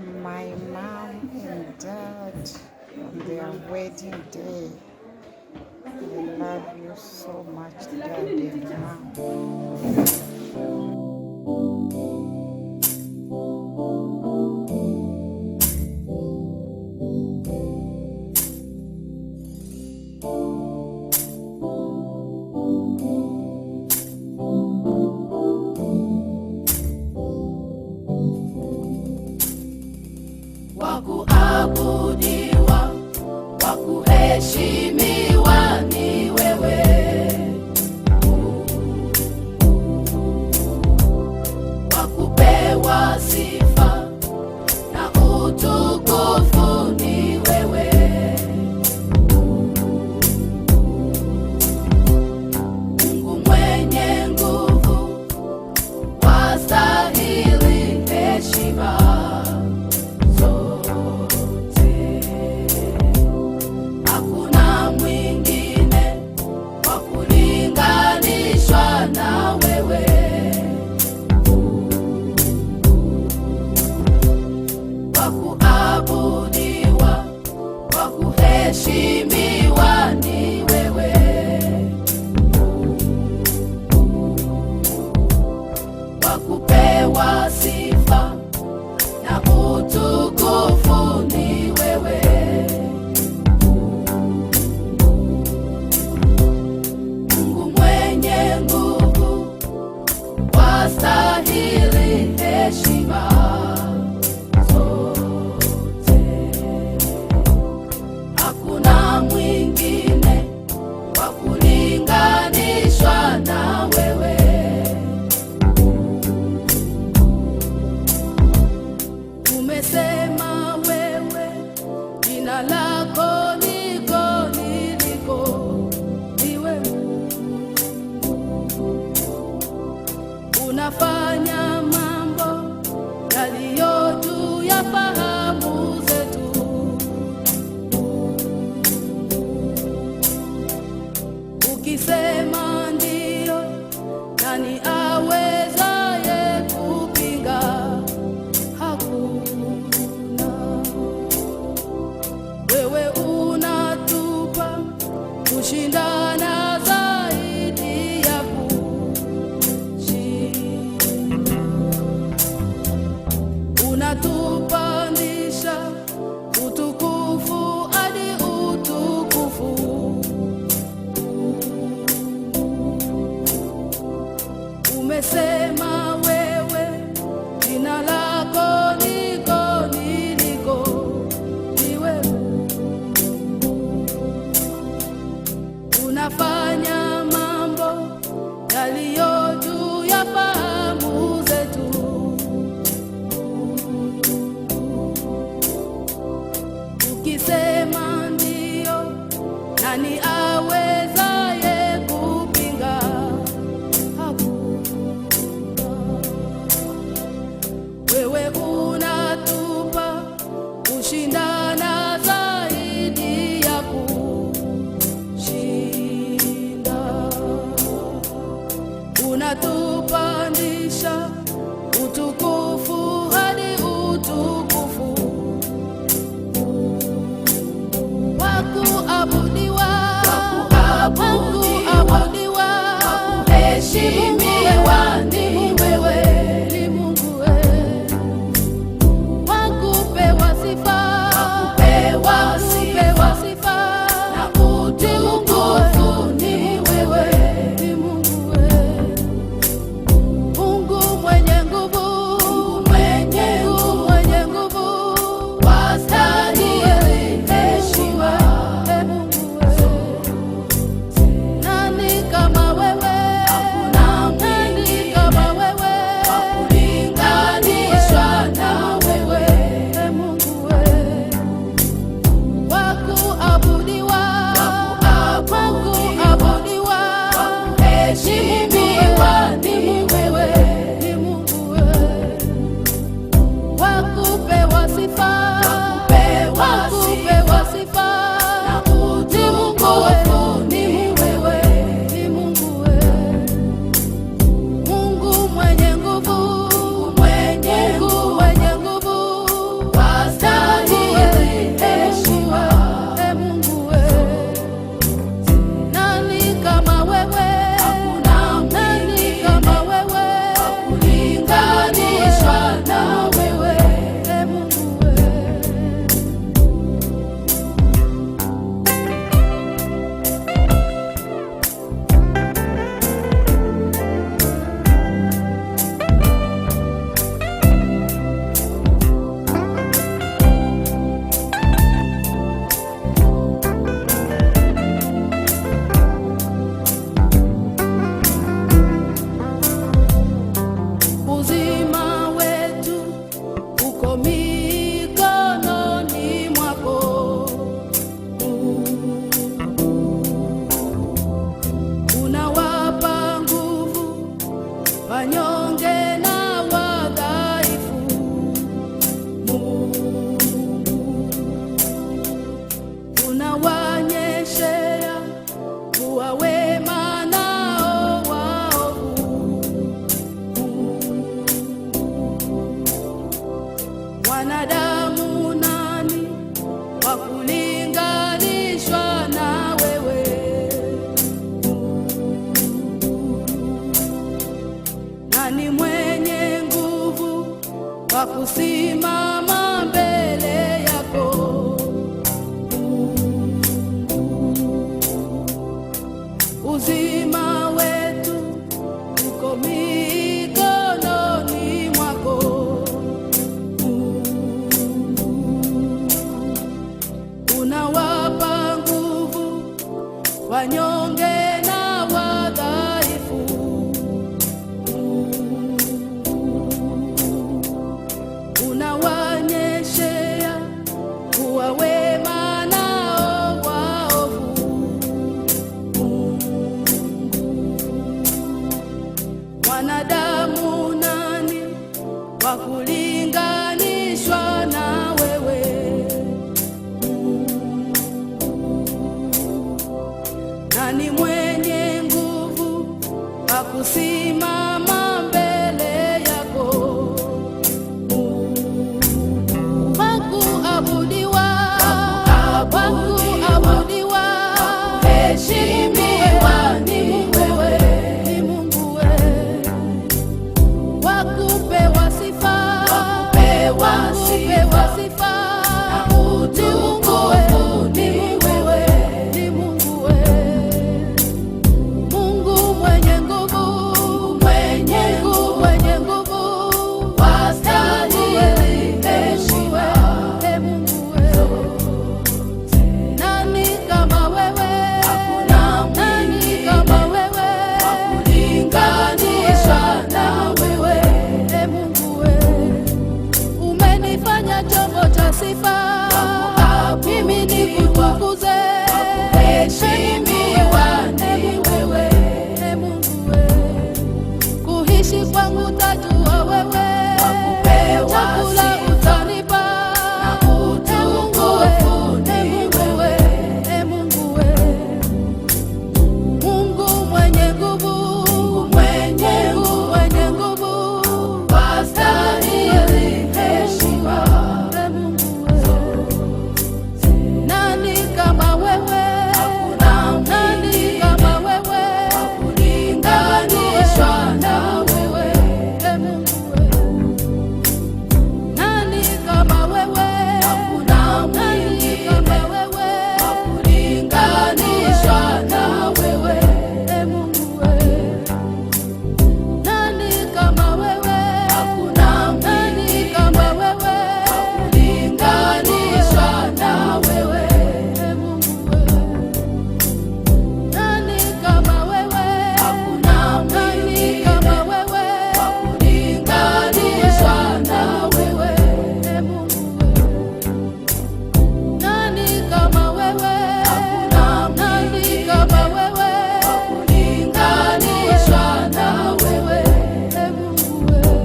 my mom and dad on their wedding day. I love you so much, Dad and Mom. Wakuabudiwa, wakuheshimiwa ni wewe. Wakupewa sifa na utukufu ni wewe. Mungu mwenye nguvu, wastahili heshima. Wakuabudiwa, wakuheshimiwa ni wewe. Wakupewa sifa na utukufu ni wewe. Mungu mwenye nguvu, wastahili heshima. Hakuna mwingine wa kulinganishwa na wewe. Umesema wewe, jina lako liko niliko, ni wewe. Unafanya mambo yaliyo juu ya fahamu zetu. Ukisema ndio, nani awezaye kupinga? Hakuna. Wewe unatupa kushindana zaidi ya kushinda. Unatupandisha utukufu hadi utukufu. Umesema wewe, jina lako liko niliko, ni wewe. Unafanya mambo yaliyo juu ya fahamu zetu. uko mikononi mwako. Unawapa nguvu wanyonge na wadhaifu. Unawanyeshea kuwa wema nao waovu. Wanadamu nani wa kulinganishwa na wewe? Nani mwenye nguvu wa kusimama mbele yako? Uzima wetu uko mikononi mwako. Unawapa nguvu wanyonge na wadhaifu. Unawanyeshea kuwa wema nao waovu. Wanadamu nani wa kulinganishwa na wewe? Nani mwenye nguvu wa kusimama mbele yako? Wakuabudiwa, wakuabudiwa, heshimiwa ni wewe, ni Mungu wewe. Wakupewa sifa, wakupewa sifa, na utukufu ni wewe, ni Mungu wewe. Mungu mwenye nguvu, mwenye nguvu, wastahili heshima, e Mungu wewe. Nani kama wewe? Hakuna nani kama wewe, wa kulinganisha na wewe, e Mungu wewe. Umenifanya chombo cha sifa, mimi nikutukuze, heshimiwa ni wewe, e Mungu wewe. Kuishi kwangu tajua wewe, chakula utanipa, na utukufu ni wewe, e Mungu wewe. Mungu mwenye nguvu, mwenye nguvu, wastahili heshima, e Mungu wewe. Nani kama wewe? Hakuna nani kama wewe, wa kulinganishwa na wewe, e Mungu wewe. Nani kama wewe? Hakuna nani kama wewe, wa kulinganishwa na wewe, e Mungu wewe. Nani kama wewe? Hakuna nani kama wewe, wa kulinganishwa na wewe, e Mungu wewe. Nani kama wewe? Hakuna nani kama wewe, wa kulinganishwa na wewe, e Mungu wewe. Nani kama wewe? Hakuna nani kama wewe, wa kulinganishwa na wewe, e Mungu wewe.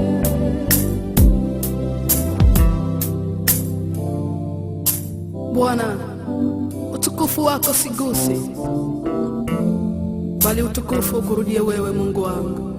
Bwana, utukufu wako sigusi, bali utukufu ukurudie wewe, Mungu wangu.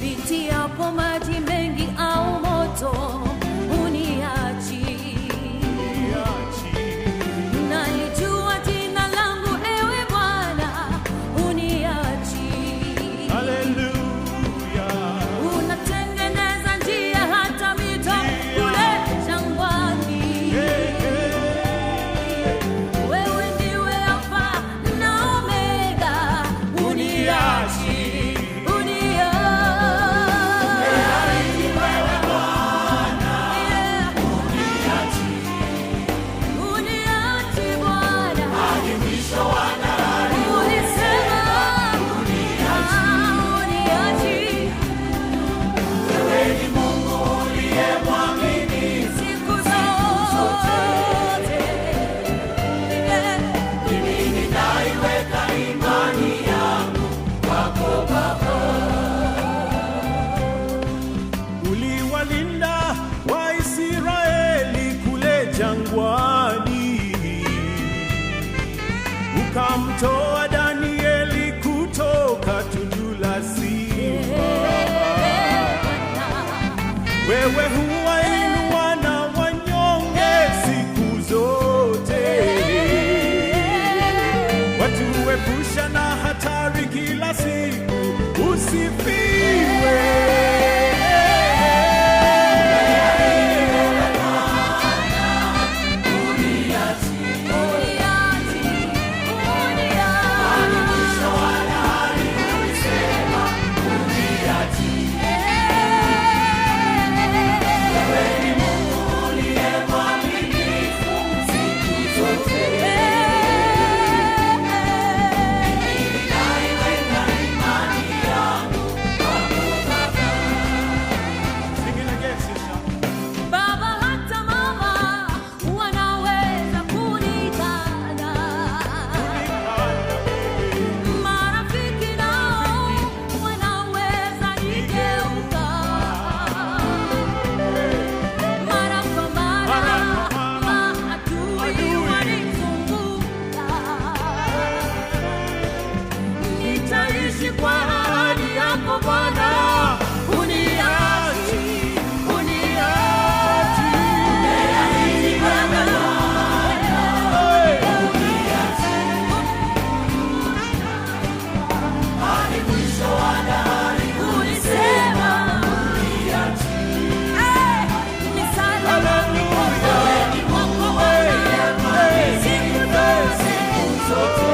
Nipitiapo maji mengi au moto, uniachi. Nalijua jina langu, ewe Bwana, uniachi. Hallelujah. Unatengeneza njia hata mito kule jangwani. Wewe ndiwe Alfa na Omega, uniachi. Uliwalinda Waisraeli kule jangwani, ukamtoa Danieli kutoka tundu la simba. Wewe huwainua na wanyonge siku zote, watuepusha na hatari kila siku. Usifiwe. Kwa ahadi yako Bwana, uniachi, uniachi. Hadi mwisho wa dahari ulisema uniachi. Ni salama mikononi mwako Bwana, siku zote.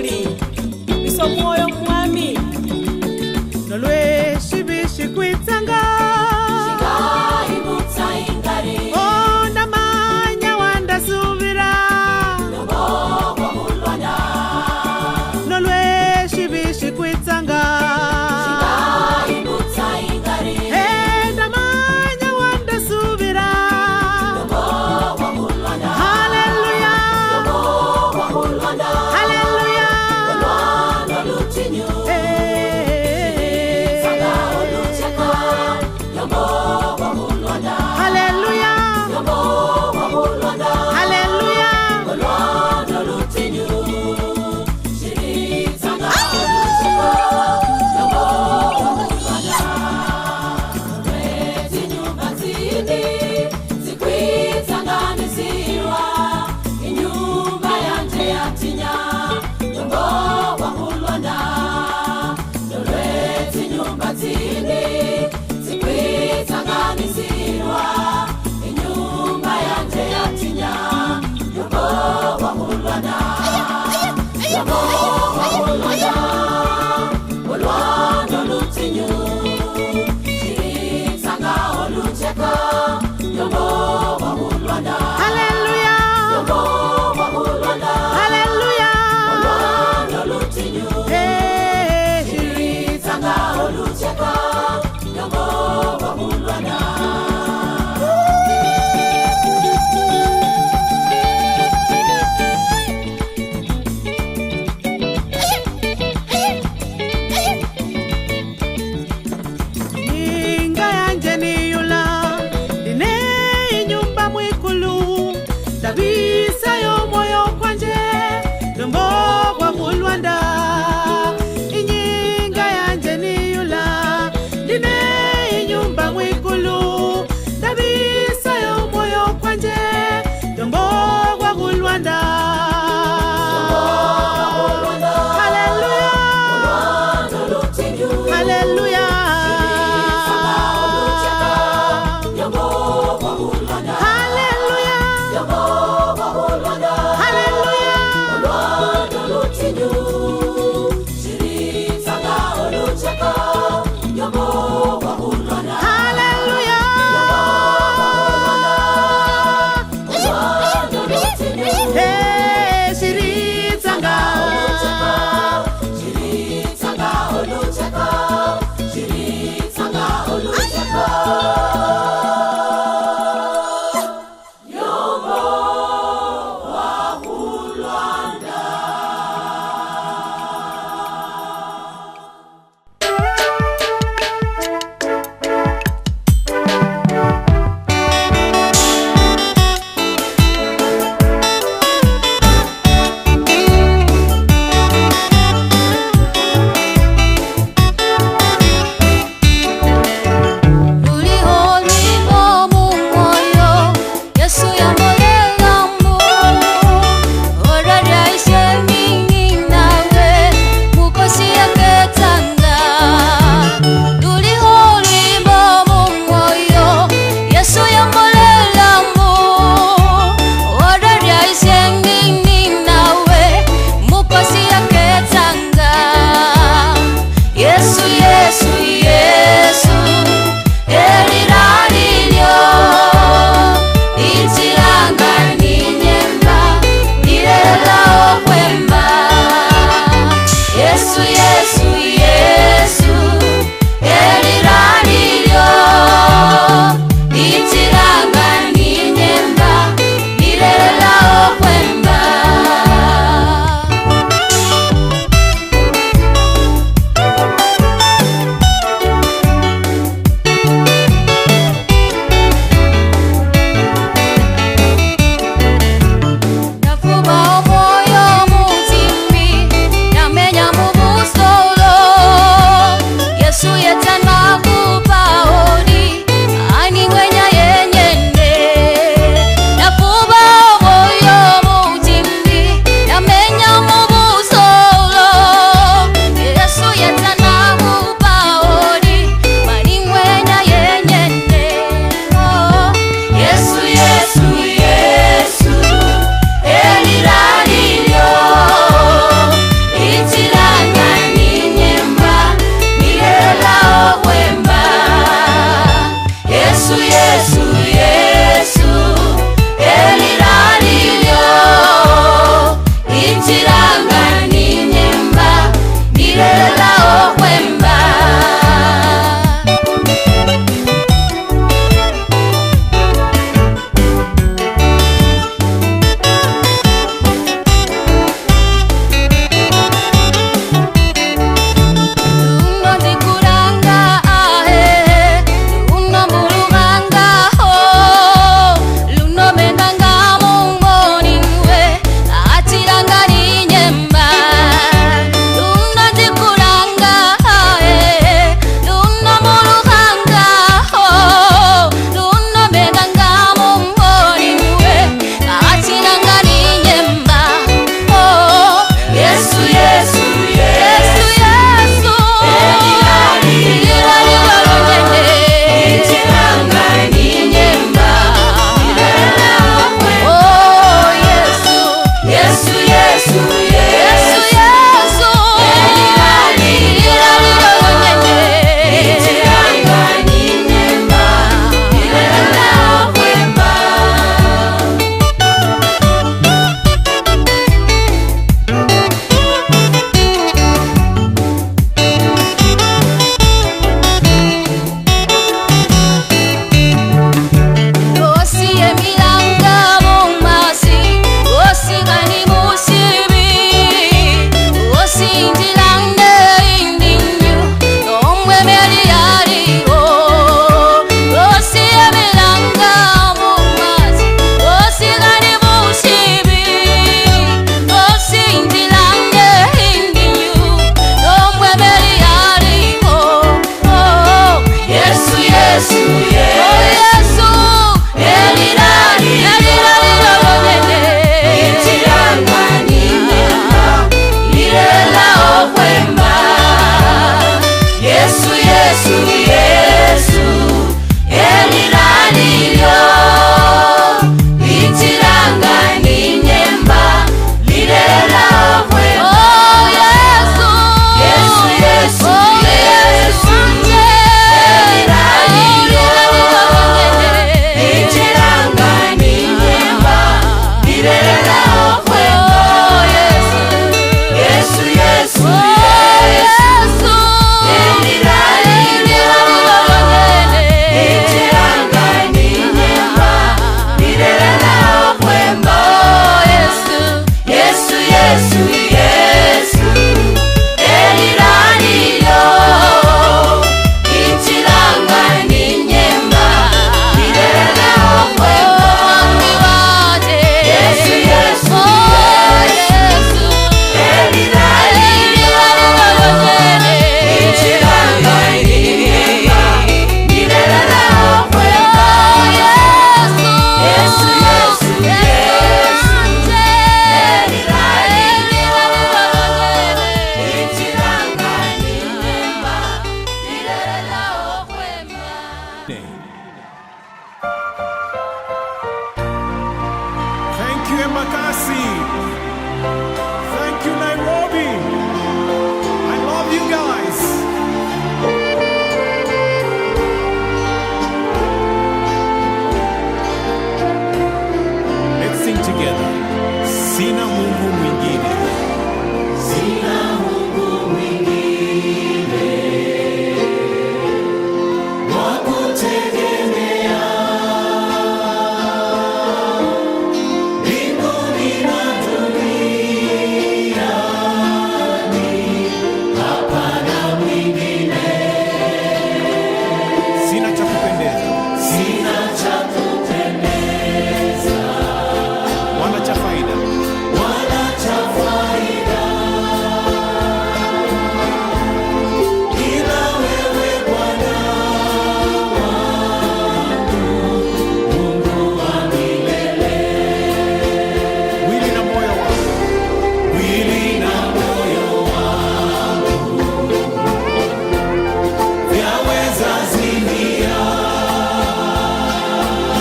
mwili, miso moyo